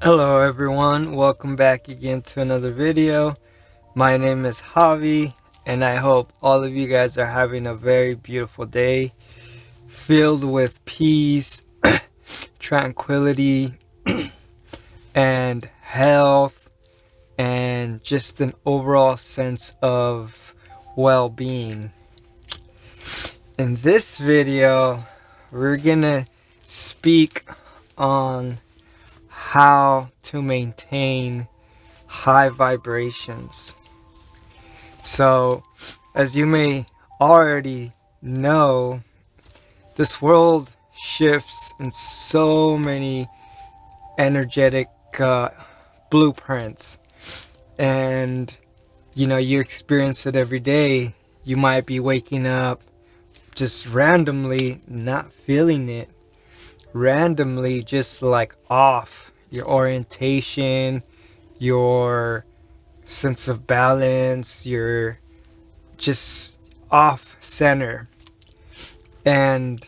Hello everyone, welcome back again to another video. My name is Javi and I hope all of you guys are having a very beautiful day filled with peace, tranquility, and health, and just an overall sense of well-being. In this video, we're gonna speak on how to maintain high vibrations. So, as you may already know, this world shifts in so many energetic blueprints, and you experience it every day. You might be waking up just randomly not feeling it, randomly just like off. Your orientation, your sense of balance, you're just off center. And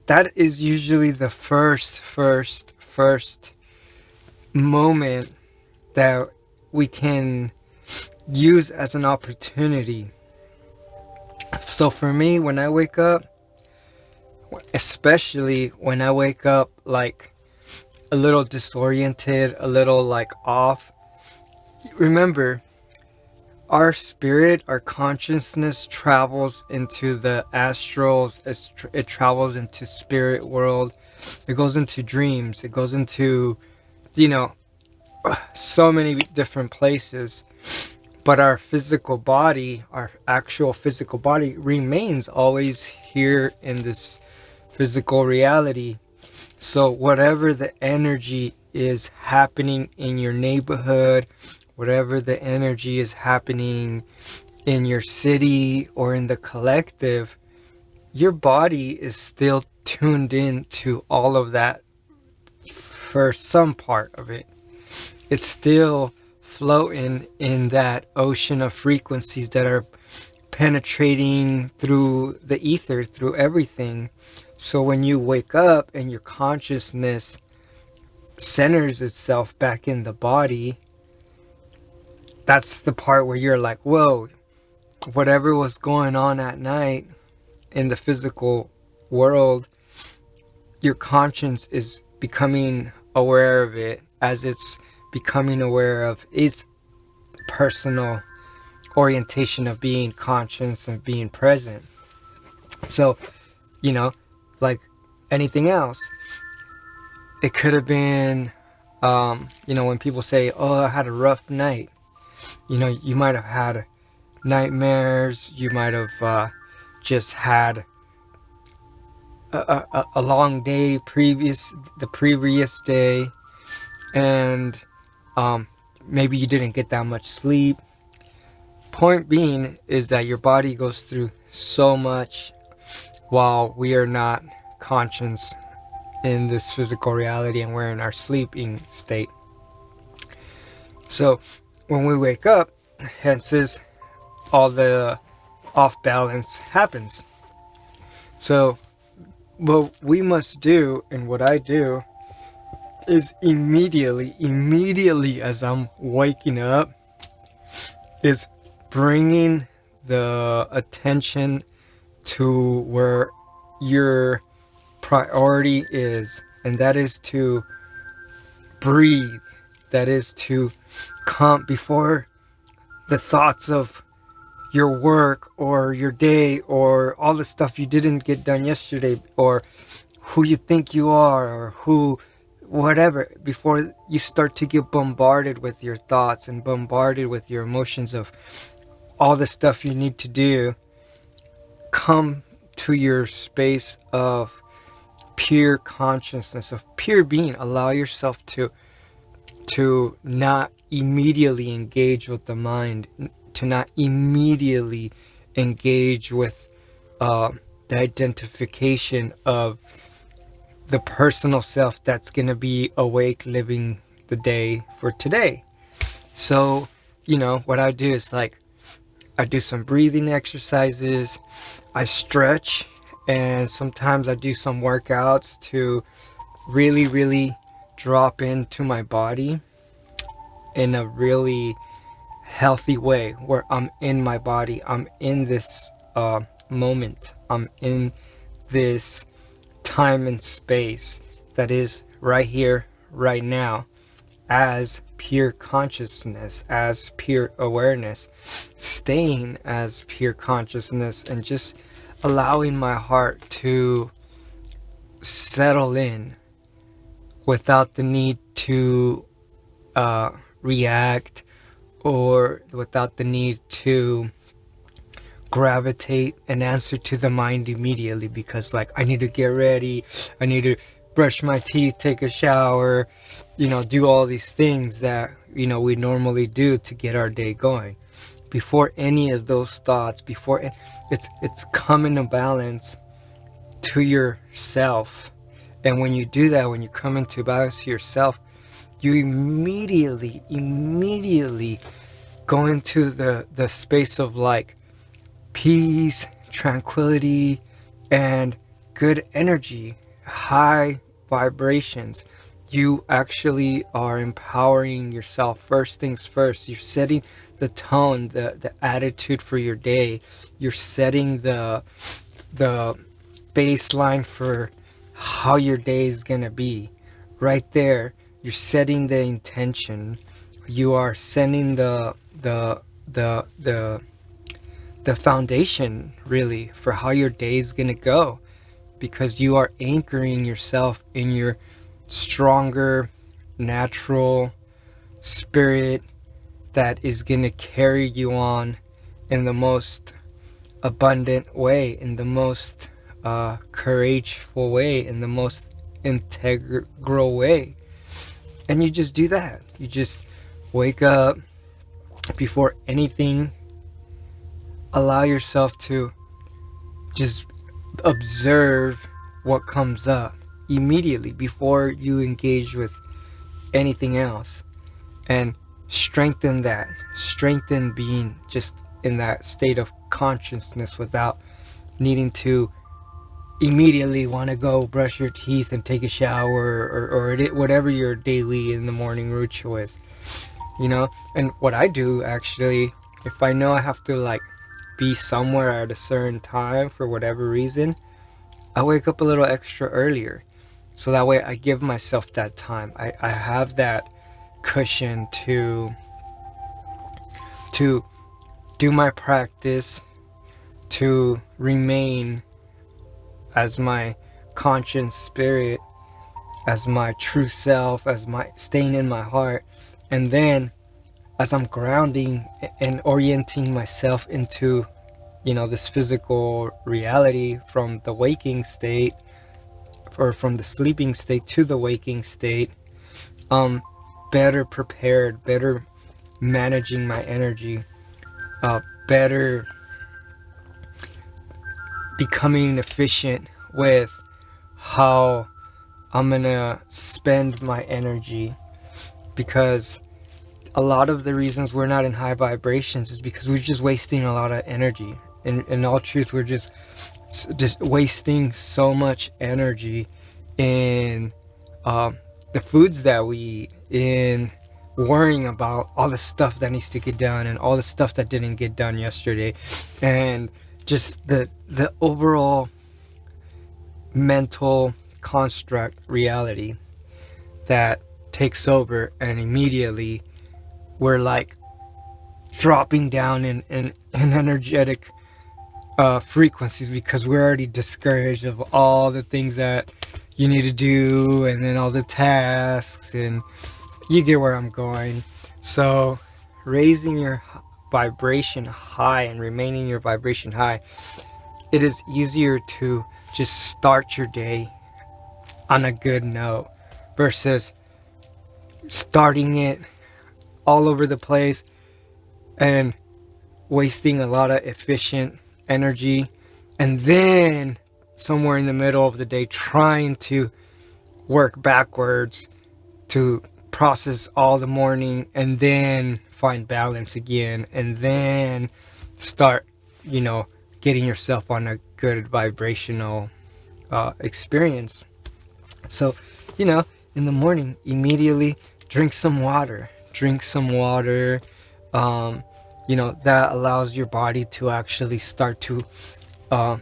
that is usually the first moment that we can use as an opportunity. So for me, when I wake up, especially when I wake up like a little disoriented, a little like off, remember, our spirit, our consciousness travels into the astrals. It travels into spirit world. It goes into dreams. It goes into, so many different places. But our physical body, our actual physical body, remains always here in this physical reality. So whatever the energy is happening in your neighborhood, whatever the energy is happening in your city or in the collective, your body is still tuned in to all of that for some part of it. It's still floating in that ocean of frequencies that are penetrating through the ether, through everything. So when you wake up and your consciousness centers itself back in the body, that's the part where you're like, whoa, whatever was going on at night in the physical world, your conscience is becoming aware of it as it's becoming aware of its personal orientation of being conscious and being present. So, like anything else, it could have been, when people say, oh, I had a rough night, you might have had nightmares, you might have just had a long day the previous day, and maybe you didn't get that much sleep. Point being is that your body goes through so much while we are not conscious in this physical reality and we're in our sleeping state. So when we wake up, hence is all the off balance happens. So what we must do, and what I do, is immediately as I'm waking up, is bringing the attention to where your priority is, and that is to breathe. That is to come before the thoughts of your work or your day or all the stuff you didn't get done yesterday, or who you think you are, or who whatever, before you start to get bombarded with your thoughts and bombarded with your emotions of all the stuff you need to do. Come to your space of pure consciousness, of pure being. Allow yourself to not immediately engage with the mind, to not immediately engage with the identification of the personal self that's going to be awake living the day for today. So, what I do is like, I do some breathing exercises, I stretch, and sometimes I do some workouts to really drop into my body in a really healthy way, where I'm in my body, I'm in this moment, I'm in this time and space that is right here, right now, as pure consciousness, as pure awareness, staying as pure consciousness, and just allowing my heart to settle in without the need to react, or without the need to gravitate and answer to the mind immediately, because like, I need to get ready, I need to brush my teeth, take a shower, do all these things that we normally do to get our day going. Before any of those thoughts, it's come into balance to yourself. And when you do that, when you come into balance to yourself, you immediately go into the space of like peace, tranquility, and good energy, high vibrations. You actually are empowering yourself. First things first, you're setting the tone, the attitude for your day. You're setting the baseline for how your day is gonna be. Right there, you're setting the intention. You are setting the foundation, really, for how your day is gonna go, because you are anchoring yourself in your stronger natural spirit that is gonna carry you on in the most abundant way, in the most courageful way, in the most integral way. And you just do that. You just wake up. Before anything, allow yourself to just observe what comes up immediately before you engage with anything else, and strengthen being just in that state of consciousness without needing to immediately want to go brush your teeth and take a shower, or whatever your daily in the morning ritual is, And what I do, actually, if I know I have to like be somewhere at a certain time for whatever reason, I wake up a little extra earlier, so that way I give myself that time. I have that cushion to do my practice, to remain as my conscious spirit, as my true self, as my staying in my heart. And then as I'm grounding and orienting myself into this physical reality, from the waking state, or from the sleeping state to the waking state, better prepared, better managing my energy, better becoming efficient with how I'm gonna spend my energy. Because a lot of the reasons we're not in high vibrations is because we're just wasting a lot of energy. In all truth, we're just wasting so much energy in the foods that we eat, in worrying about all the stuff that needs to get done and all the stuff that didn't get done yesterday, and just the overall mental construct reality that takes over, and immediately we're like dropping down in energetic frequencies, because we're already discouraged of all the things that you need to do, and then all the tasks, and you get where I'm going. So raising your vibration high and remaining your vibration high, it is easier to just start your day on a good note versus starting it all over the place and wasting a lot of efficient energy, and then somewhere in the middle of the day trying to work backwards to process all the morning, and then find balance again, and then start getting yourself on a good vibrational experience. So in the morning, immediately drink some water. Drink some water. That allows your body to actually start to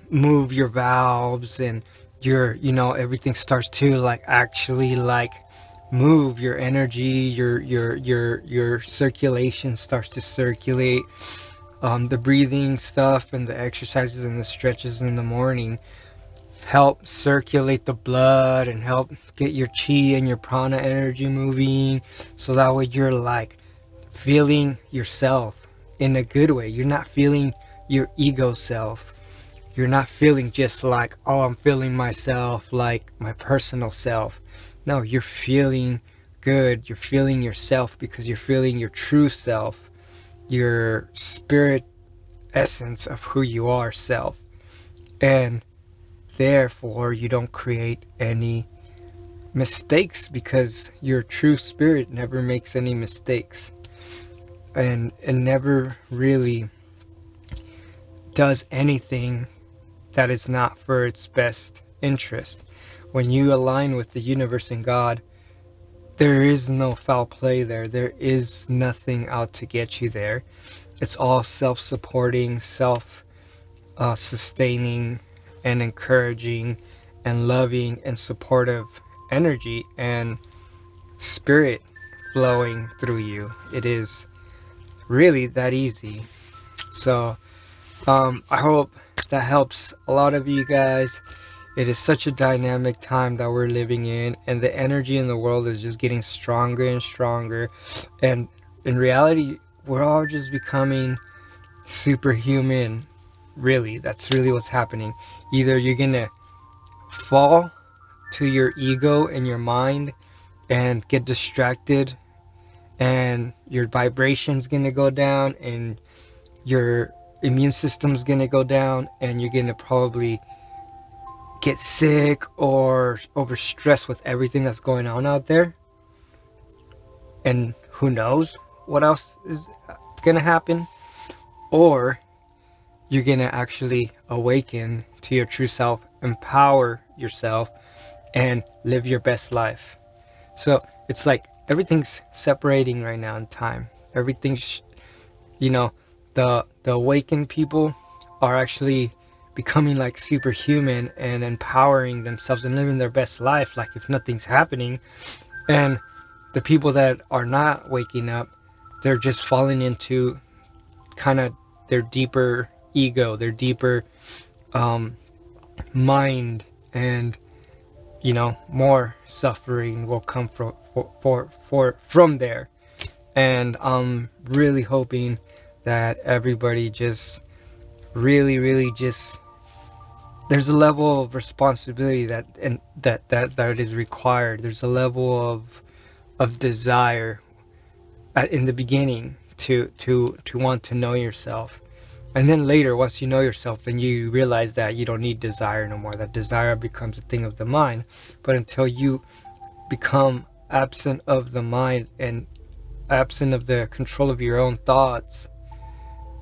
move your valves, and everything starts to actually move. Your energy, your circulation starts to circulate. The breathing stuff and the exercises and the stretches in the morning help circulate the blood and help get your chi and your prana energy moving, so that way you're feeling yourself in a good way. You're not feeling your ego self. You're not feeling just oh, I'm feeling myself, like my personal self. No, you're feeling good. You're feeling yourself because you're feeling your true self, your spirit essence of who you are self. And therefore, you don't create any mistakes because your true spirit never makes any mistakes, and never really does anything that is not for its best interest. When you align with the universe and God, there is no foul play there. There is nothing out to get you there. It's all self-supporting, self-sustaining, and encouraging, and loving, and supportive energy and spirit flowing through you. It is really that easy. So I hope that helps a lot of you guys. It is such a dynamic time that we're living in, and the energy in the world is just getting stronger and stronger. And in reality, we're all just becoming superhuman. Really, that's really what's happening. Either you're gonna fall to your ego and your mind and get distracted, and your vibration's gonna go down, and your immune system's gonna go down, and you're gonna probably get sick or overstressed with everything that's going on out there. And who knows what else is gonna happen. Or you're gonna actually awaken to your true self, empower yourself, and live your best life. So it's like everything's separating right now in time. Everything's, the awakened people are actually becoming superhuman and empowering themselves and living their best life like if nothing's happening. And the people that are not waking up, they're just falling into kind of their deeper ego, their deeper mind, and more suffering will come from there. And I'm really hoping that everybody just really just, there's a level of responsibility that is required. There's a level of desire in the beginning to want to know yourself. And then later, once you know yourself, then you realize that you don't need desire no more. That desire becomes a thing of the mind. But until you become absent of the mind and absent of the control of your own thoughts,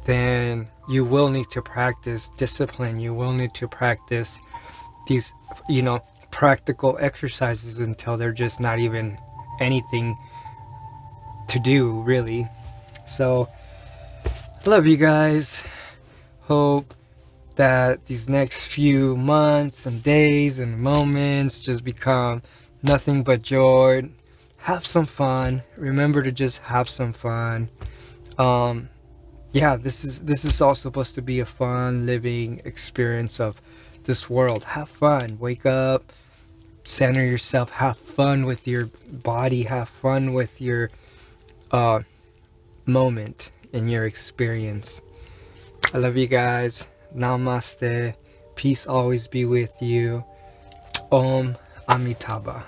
then you will need to practice discipline. You will need to practice these, practical exercises until they're just not even anything to do, really. So, I love you guys. Hope that these next few months and days and moments just become nothing but joy. Have some fun. Remember to just have some fun. This is all supposed to be a fun living experience of this world. Have fun. Wake up, center yourself, have fun with your body, have fun with your moment in your experience. I love you guys. Namaste. Peace always be with you. Om Amitabha.